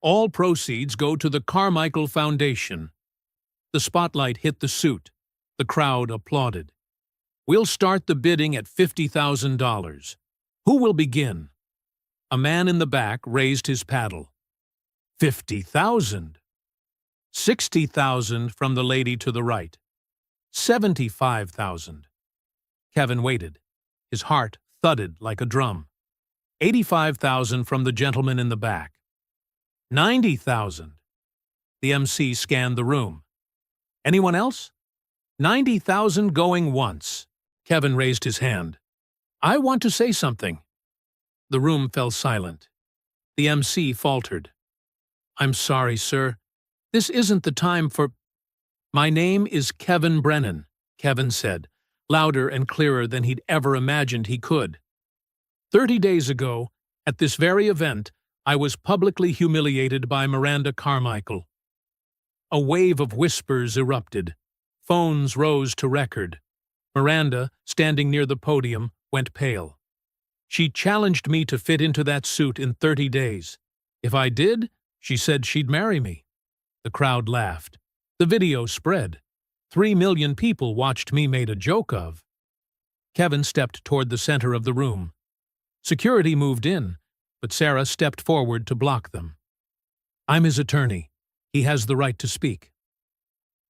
All proceeds go to the Carmichael Foundation. The spotlight hit the suit. The crowd applauded. We'll start the bidding at $50,000. Who will begin? A man in the back raised his paddle. 50,000. 60,000 from the lady to the right. 75,000. Kevin waited. His heart thudded like a drum. 85,000 from the gentleman in the back. 90,000. The MC scanned the room. Anyone else? 90,000 going once. Kevin raised his hand. I want to say something. The room fell silent. The MC faltered. I'm sorry, sir. This isn't the time for... My name is Kevin Brennan, Kevin said, louder and clearer than he'd ever imagined he could. 30 days ago, at this very event, I was publicly humiliated by Miranda Carmichael. A wave of whispers erupted. Phones rose to record. Miranda, standing near the podium, went pale. She challenged me to fit into that suit in 30 days. If I did, she said she'd marry me. The crowd laughed. The video spread. 3 million people watched me made a joke of. Kevin stepped toward the center of the room. Security moved in, but Sarah stepped forward to block them. I'm his attorney. He has the right to speak.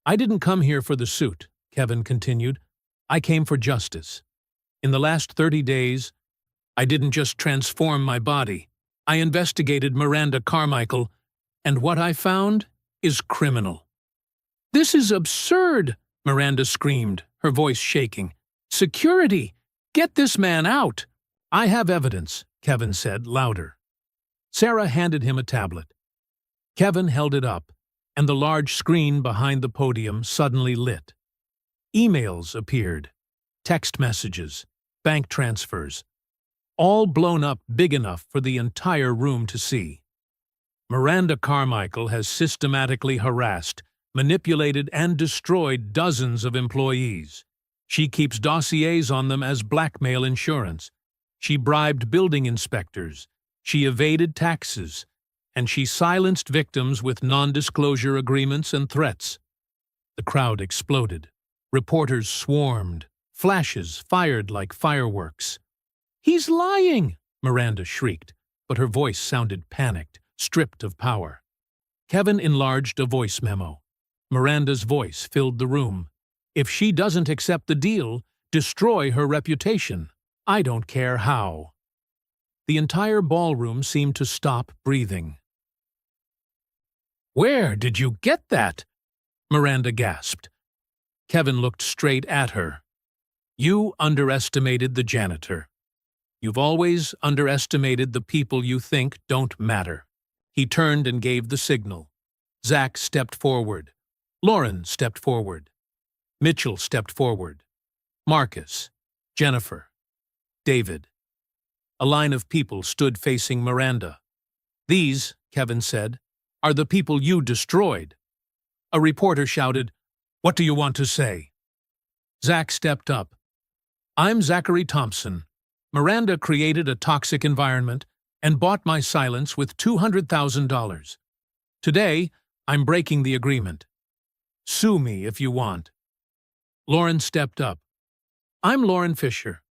I didn't come here for the suit, Kevin continued. I came for justice. In the last 30 days, I didn't just transform my body. I investigated Miranda Carmichael, and what I found is criminal. This is absurd, Miranda screamed, her voice shaking. Security! Get this man out! I have evidence, Kevin said, louder. Sarah handed him a tablet. Kevin held it up, and the large screen behind the podium suddenly lit. Emails appeared, text messages, bank transfers, all blown up big enough for the entire room to see. Miranda Carmichael has systematically harassed, manipulated, and destroyed dozens of employees. She keeps dossiers on them as blackmail insurance. She bribed building inspectors. She evaded taxes. And she silenced victims with non-disclosure agreements and threats. The crowd exploded. Reporters swarmed. Flashes fired like fireworks. He's lying, Miranda shrieked, but her voice sounded panicked, stripped of power. Kevin enlarged a voice memo. Miranda's voice filled the room. If she doesn't accept the deal, destroy her reputation. I don't care how. The entire ballroom seemed to stop breathing. Where did you get that? Miranda gasped. Kevin looked straight at her. You underestimated the janitor. You've always underestimated the people you think don't matter. He turned and gave the signal. Zach stepped forward. Lauren stepped forward. Mitchell stepped forward. Marcus, Jennifer, David. A line of people stood facing Miranda. These, Kevin said, "are the people you destroyed." A reporter shouted, "What do you want to say?" Zach stepped up. "I'm Zachary Thompson. Miranda created a toxic environment and bought my silence with $200,000. Today, I'm breaking the agreement. Sue me if you want." Lauren stepped up. "I'm Lauren Fisher.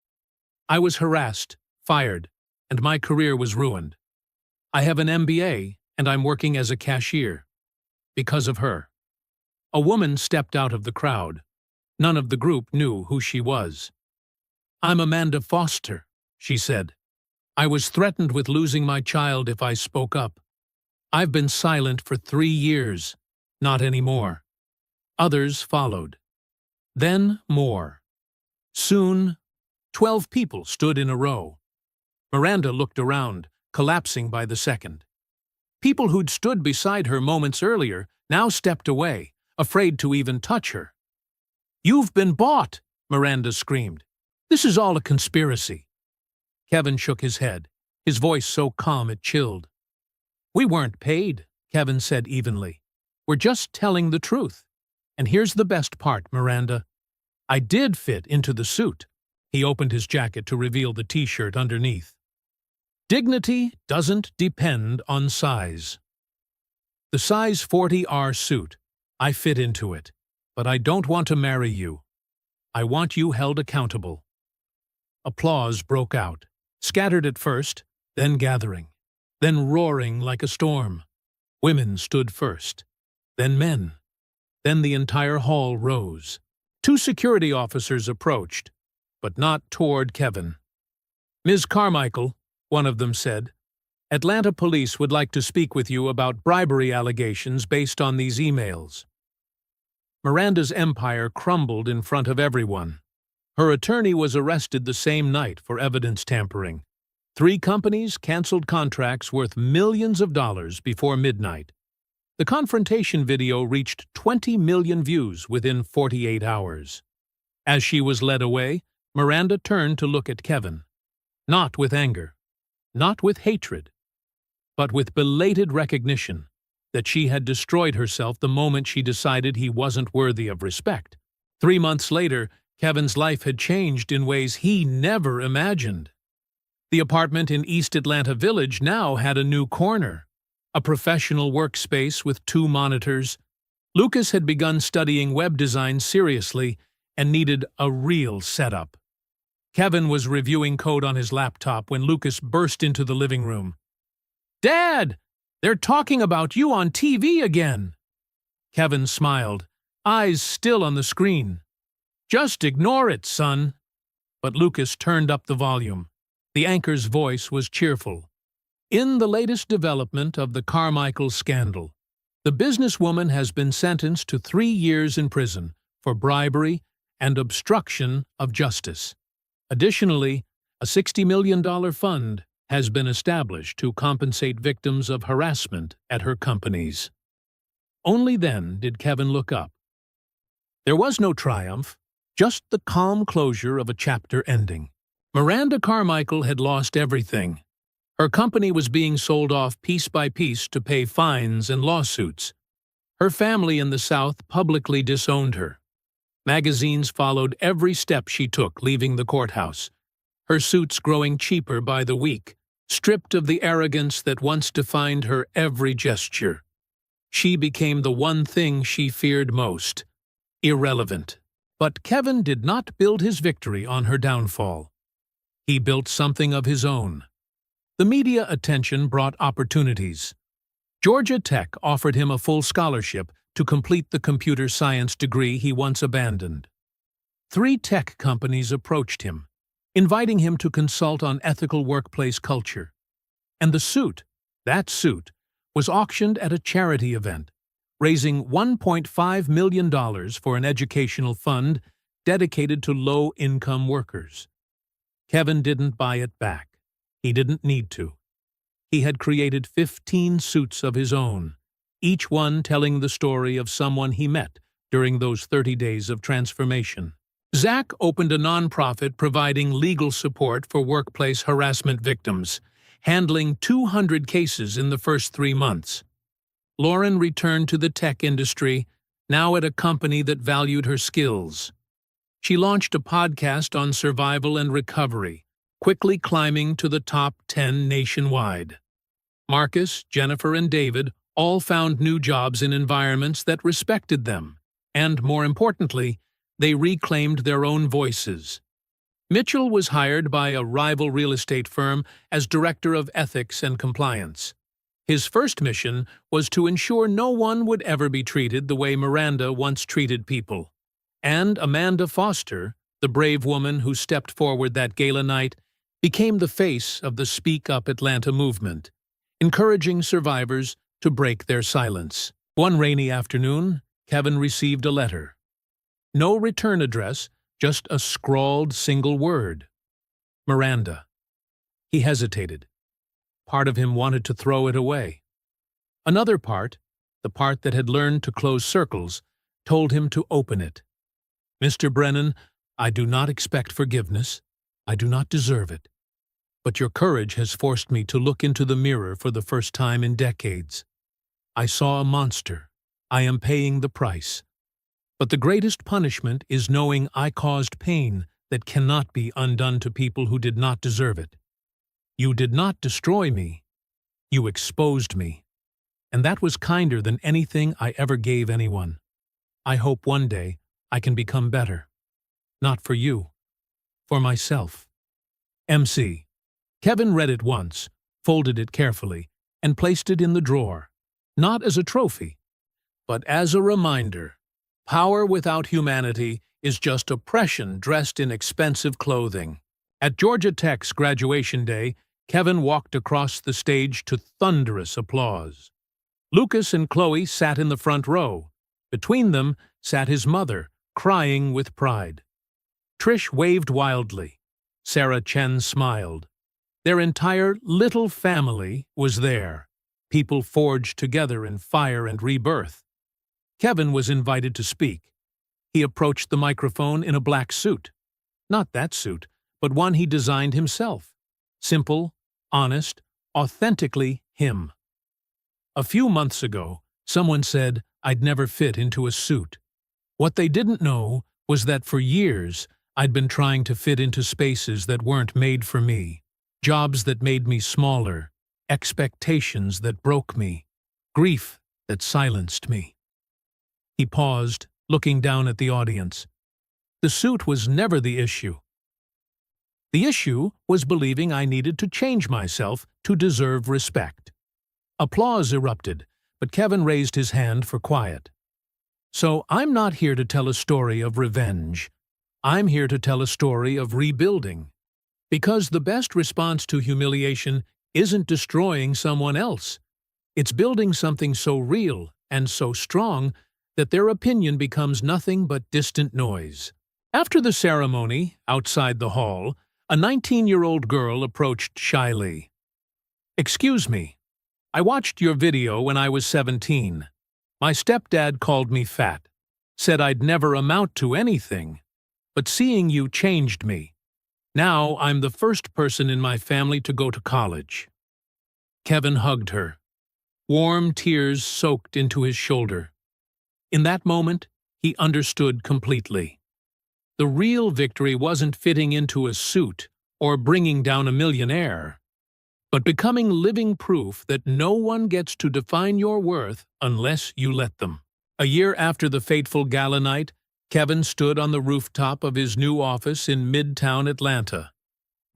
I was harassed, fired, and my career was ruined. I have an MBA, and I'm working as a cashier. Because of her." A woman stepped out of the crowd. None of the group knew who she was. "I'm Amanda Foster," she said. "I was threatened with losing my child if I spoke up. I've been silent for 3 years. Not anymore." Others followed. Then more. Soon, 12 people stood in a row. Miranda looked around, collapsing by the second. People who'd stood beside her moments earlier now stepped away, afraid to even touch her. "You've been bought!" Miranda screamed. "This is all a conspiracy." Kevin shook his head, his voice so calm it chilled. "We weren't paid," Kevin said evenly. "We're just telling the truth. And here's the best part, Miranda. I did fit into the suit." He opened his jacket to reveal the t-shirt underneath. "Dignity doesn't depend on size. The size 40R suit, I fit into it, but I don't want to marry you. I want you held accountable." Applause broke out, scattered at first, then gathering, then roaring like a storm. Women stood first, then men. Then the entire hall rose. 2 security officers approached, but not toward Kevin. "Ms. Carmichael," one of them said, "Atlanta police would like to speak with you about bribery allegations based on these emails." Miranda's empire crumbled in front of everyone. Her attorney was arrested the same night for evidence tampering. 3 companies canceled contracts worth millions of dollars before midnight. The confrontation video reached 20 million views within 48 hours. As she was led away, Miranda turned to look at Kevin. Not with anger, not with hatred, but with belated recognition that she had destroyed herself the moment she decided he wasn't worthy of respect. 3 months later, Kevin's life had changed in ways he never imagined. The apartment in East Atlanta Village now had a new corner. A professional workspace with 2 monitors. Lucas had begun studying web design seriously and needed a real setup. Kevin was reviewing code on his laptop when Lucas burst into the living room. "Dad! They're talking about you on TV again!" Kevin smiled, eyes still on the screen. "Just ignore it, son." But Lucas turned up the volume. The anchor's voice was cheerful. "In the latest development of the Carmichael scandal, the businesswoman has been sentenced to 3 years in prison for bribery and obstruction of justice. Additionally, a $60 million fund has been established to compensate victims of harassment at her companies." Only then did Kevin look up. There was no triumph, just the calm closure of a chapter ending. Miranda Carmichael had lost everything. Her company was being sold off piece by piece to pay fines and lawsuits. Her family in the South publicly disowned her. Magazines followed every step she took leaving the courthouse, her suits growing cheaper by the week, stripped of the arrogance that once defined her every gesture. She became the one thing she feared most: irrelevant. But Kevin did not build his victory on her downfall. He built something of his own. The media attention brought opportunities. Georgia Tech offered him a full scholarship to complete the computer science degree he once abandoned. 3 tech companies approached him, inviting him to consult on ethical workplace culture. And the suit, that suit, was auctioned at a charity event, raising $1.5 million for an educational fund dedicated to low-income workers. Kevin didn't buy it back. He didn't need to. He had created 15 suits of his own, each one telling the story of someone he met during those 30 days of transformation. Zach opened a nonprofit providing legal support for workplace harassment victims. handling 200 cases in the first 3 months. Lauren returned to the tech industry, now at a company that valued her skills. She launched a podcast on survival and recovery, quickly climbing to the top 10 nationwide. Marcus, Jennifer, and David all found new jobs in environments that respected them, and, more importantly, they reclaimed their own voices. Mitchell was hired by a rival real estate firm as Director of Ethics and Compliance. His first mission was to ensure no one would ever be treated the way Miranda once treated people. And Amanda Foster, the brave woman who stepped forward that gala night, became the face of the Speak Up Atlanta movement, encouraging survivors to break their silence. One rainy afternoon, Kevin received a letter. No return address, just a scrawled single word. Miranda. He hesitated. Part of him wanted to throw it away. Another part, the part that had learned to close circles, told him to open it. Mr. Brennan, I do not expect forgiveness. I do not deserve it. But your courage has forced me to look into the mirror for the first time in decades. I saw a monster. I am paying the price. But the greatest punishment is knowing I caused pain that cannot be undone to people who did not deserve it. You did not destroy me. You exposed me. And that was kinder than anything I ever gave anyone. I hope one day I can become better. Not for you. For myself. MC. Kevin read it once, folded it carefully, and placed it in the drawer. Not as a trophy, but as a reminder. Power without humanity is just oppression dressed in expensive clothing. At Georgia Tech's graduation day, Kevin walked across the stage to thunderous applause. Lucas and Chloe sat in the front row. Between them sat his mother, crying with pride. Trish waved wildly. Sarah Chen smiled. Their entire little family was there, people forged together in fire and rebirth. Kevin was invited to speak. He approached the microphone in a black suit. Not that suit, but one he designed himself. Simple, honest, authentically him. A few months ago, someone said I'd never fit into a suit. What they didn't know was that for years I'd been trying to fit into spaces that weren't made for me, jobs that made me smaller, expectations that broke me, grief that silenced me. He paused, looking down at the audience. The suit was never the issue. The issue was believing I needed to change myself to deserve respect. Applause erupted, but Kevin raised his hand for quiet. So I'm not here to tell a story of revenge. I'm here to tell a story of rebuilding. Because the best response to humiliation isn't destroying someone else. It's building something so real and so strong that their opinion becomes nothing but distant noise. After the ceremony, outside the hall, a 19-year-old girl approached shyly. "Excuse me, I watched your video when I was 17. My stepdad called me fat, said I'd never amount to anything, but seeing you changed me. Now I'm the first person in my family to go to college." Kevin hugged her. Warm tears soaked into his shoulder. In that moment, he understood completely. The real victory wasn't fitting into a suit or bringing down a millionaire, but becoming living proof that no one gets to define your worth unless you let them. A year after the fateful gala night, Kevin stood on the rooftop of his new office in Midtown Atlanta.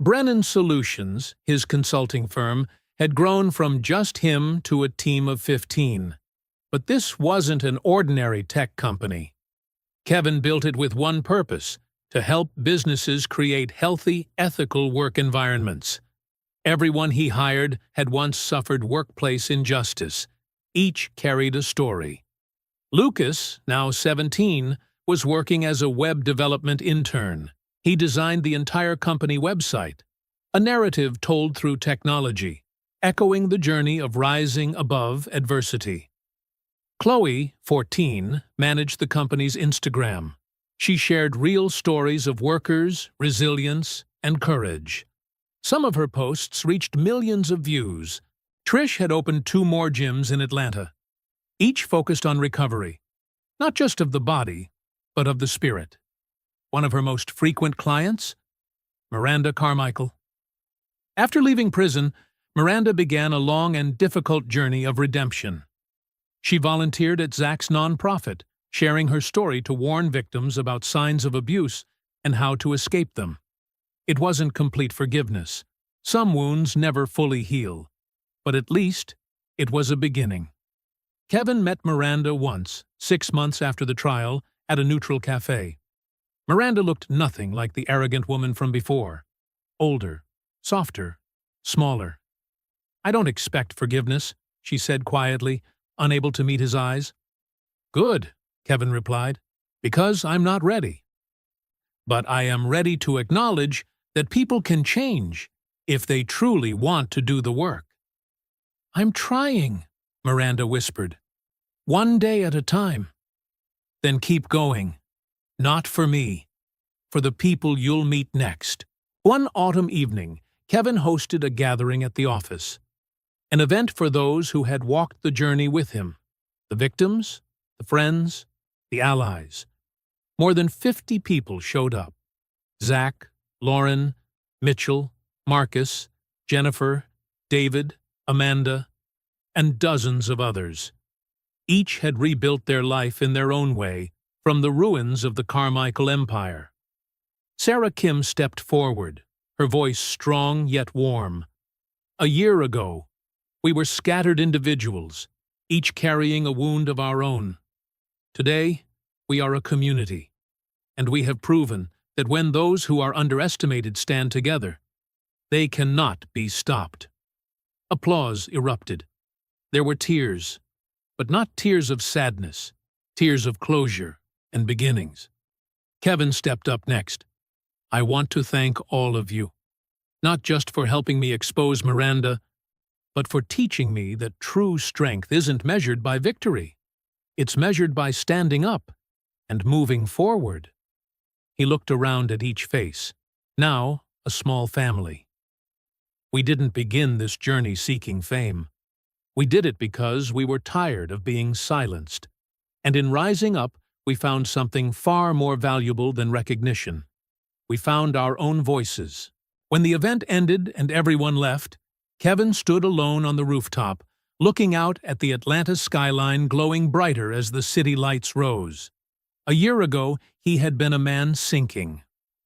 Brennan Solutions, his consulting firm, had grown from just him to a team of 15. But this wasn't an ordinary tech company. Kevin built it with one purpose: to help businesses create healthy, ethical work environments. Everyone he hired had once suffered workplace injustice. Each carried a story. Lucas, now 17, was working as a web development intern. He designed the entire company website, a narrative told through technology, echoing the journey of rising above adversity. Chloe, 14, managed the company's Instagram. She shared real stories of workers, resilience, and courage. Some of her posts reached millions of views. Trish had opened 2 more gyms in Atlanta, each focused on recovery, not just of the body, but of the spirit. One of her most frequent clients? Miranda Carmichael. After leaving prison, Miranda began a long and difficult journey of redemption. She volunteered at Zach's nonprofit, sharing her story to warn victims about signs of abuse and how to escape them. It wasn't complete forgiveness. Some wounds never fully heal, but at least it was a beginning. Kevin met Miranda once, 6 months after the trial, at a neutral cafe. Miranda looked nothing like the arrogant woman from before. Older, softer, smaller. "I don't expect forgiveness," she said quietly, unable to meet his eyes. "Good," Kevin replied, "because I'm not ready. But I am ready to acknowledge that people can change if they truly want to do the work." "I'm trying," Miranda whispered. "One day at a time." "Then keep going. Not for me. For the people you'll meet next." One autumn evening, Kevin hosted a gathering at the office. An event for those who had walked the journey with him. The victims, the friends, the allies. More than 50 people showed up. Zach, Lauren, Mitchell, Marcus, Jennifer, David, Amanda, and dozens of others. Each had rebuilt their life in their own way from the ruins of the Carmichael Empire. Sarah Kim stepped forward, her voice strong yet warm. "A year ago, we were scattered individuals, each carrying a wound of our own. Today, we are a community, and we have proven that when those who are underestimated stand together, they cannot be stopped." Applause erupted. There were tears, but not tears of sadness, tears of closure and beginnings. Kevin stepped up next. "I want to thank all of you, not just for helping me expose Miranda, but for teaching me that true strength isn't measured by victory. It's measured by standing up and moving forward." He looked around at each face, now a small family. "We didn't begin this journey seeking fame. We did it because we were tired of being silenced. And in rising up, we found something far more valuable than recognition. We found our own voices." When the event ended and everyone left, Kevin stood alone on the rooftop, looking out at the Atlanta skyline glowing brighter as the city lights rose. A year ago, he had been a man sinking,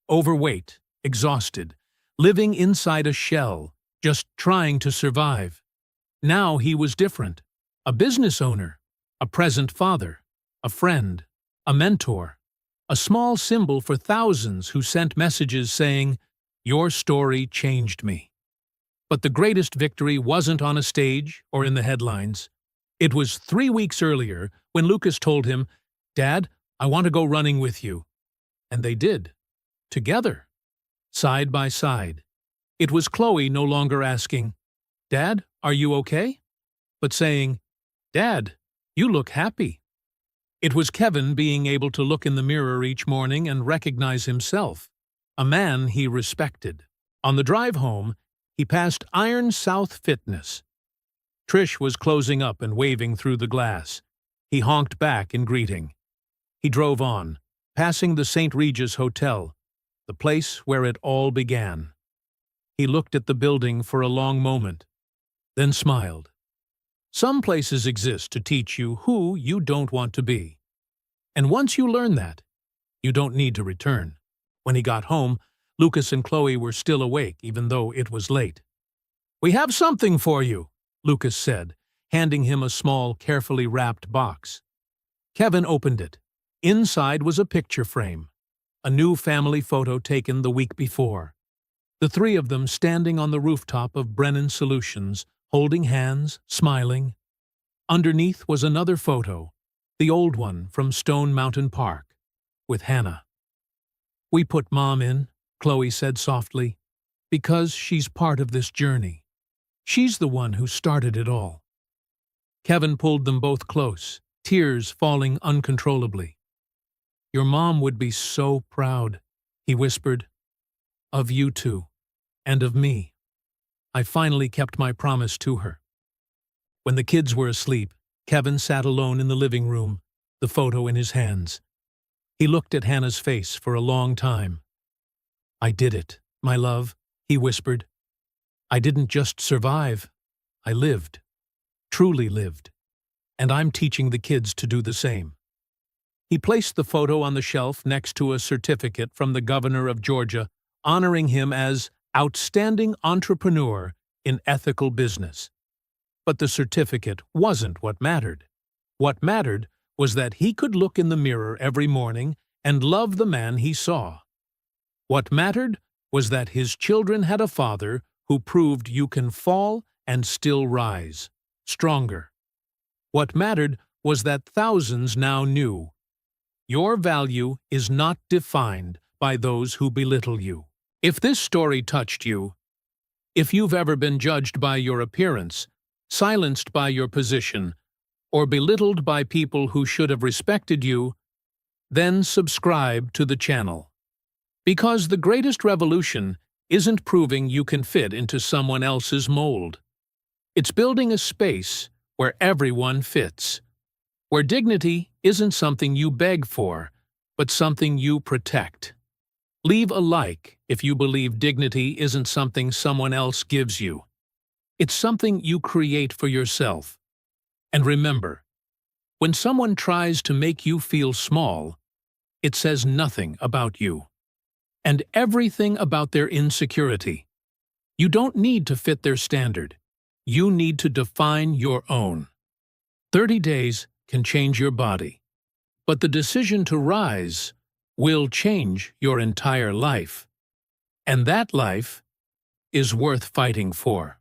overweight, exhausted, living inside a shell, just trying to survive. Now he was different, a business owner, a present father, a friend, a mentor, a small symbol for thousands who sent messages saying, "Your story changed me." But the greatest victory wasn't on a stage or in the headlines. It was 3 weeks earlier when Lucas told him, "Dad, I want to go running with you." And they did. Together. Side by side. It was Chloe no longer asking, "Dad, are you okay?" but saying, "Dad, you look happy." It was Kevin being able to look in the mirror each morning and recognize himself, a man he respected. On the drive home, he passed Iron South Fitness. Trish was closing up and waving through the glass. He honked back in greeting. He drove on, passing the St. Regis Hotel, the place where it all began. He looked at the building for a long moment, then smiled. Some places exist to teach you who you don't want to be. And once you learn that, you don't need to return. When he got home, Lucas and Chloe were still awake, even though it was late. "We have something for you," Lucas said, handing him a small, carefully wrapped box. Kevin opened it. Inside was a picture frame, a new family photo taken the week before. The 3 of them standing on the rooftop of Brennan Solutions, holding hands, smiling. Underneath was another photo, the old one from Stone Mountain Park, with Hannah. "We put Mom in," Chloe said softly, "because she's part of this journey. She's the one who started it all." Kevin pulled them both close, tears falling uncontrollably. "Your mom would be so proud," he whispered. "Of you two." and of me. I finally kept my promise to her. When the kids were asleep, Kevin sat alone in the living room, the photo in his hands. He looked at Hannah's face for a long time. "I did it, my love," he whispered. "I didn't just survive. I lived. Truly lived. And I'm teaching the kids to do the same." He placed the photo on the shelf next to a certificate from the governor of Georgia, honoring him as outstanding entrepreneur in ethical business. But the certificate wasn't what mattered. What mattered was that he could look in the mirror every morning and love the man he saw. What mattered was that his children had a father who proved you can fall and still rise, stronger. What mattered was that thousands now knew your value is not defined by those who belittle you. If this story touched you, if you've ever been judged by your appearance, silenced by your position, or belittled by people who should have respected you, then subscribe to the channel. Because the greatest revolution isn't proving you can fit into someone else's mold. It's building a space where everyone fits, where dignity isn't something you beg for, but something you protect. Leave a like if you believe dignity isn't something someone else gives you. It's something you create for yourself. And remember, when someone tries to make you feel small, it says nothing about you, and everything about their insecurity. You don't need to fit their standard. You need to define your own. 30 days can change your body, but the decision to rise will change your entire life. And that life is worth fighting for.